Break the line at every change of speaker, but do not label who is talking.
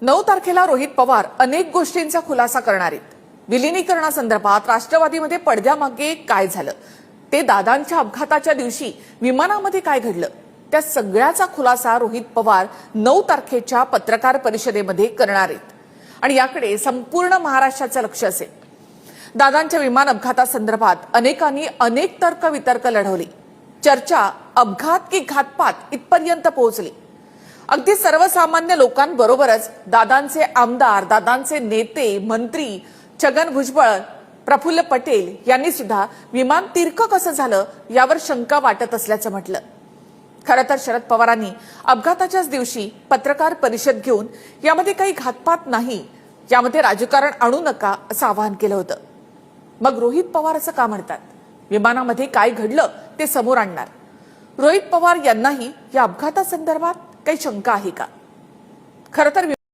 9 तारखेला रोहित पवार अनेक गोष्टींचा खुलासा करणार आहेत। विलिनीकरणासंदर्भात राष्ट्रवादीमध्ये पडद्यामागे काय झालं, ते दादांच्या अपघाताच्या दिवशी विमानामध्ये काय घडलं, त्या सगळ्याचा खुलासा रोहित पवार 9 तारखेच्या पत्रकार परिषदेमध्ये करणार आहेत आणि याकडे संपूर्ण महाराष्ट्राचं लक्ष असेल। दादांच्या विमान अपघातासंदर्भात अनेकांनी अनेक तर्क वितर्क लढवले। चर्चा अपघात की घातपात इथपर्यंत पोहोचली। अगदी सर्वसामान्य लोकांबरोबरच दादांचे आमदार, दादांचे नेते, मंत्री छगन भुजबळ, प्रफुल्ल पटेल यांनी सुद्धा विमान तिरकं कसं झालं यावर शंका वाटत असल्याचं म्हटलं। खरं तर शरद पवारांनी अपघाताच्याच दिवशी पत्रकार परिषद घेऊन यामध्ये काही घातपात नाही, यामध्ये राजकारण आणू नका असं आवाहन केलं होतं। मग रोहित पवार असं का म्हणतात? विमानामध्ये काय घडलं ते समोर आणणार। रोहित पवार यांनाही या अपघातासंदर्भात काही शंका आहे का? खरं तर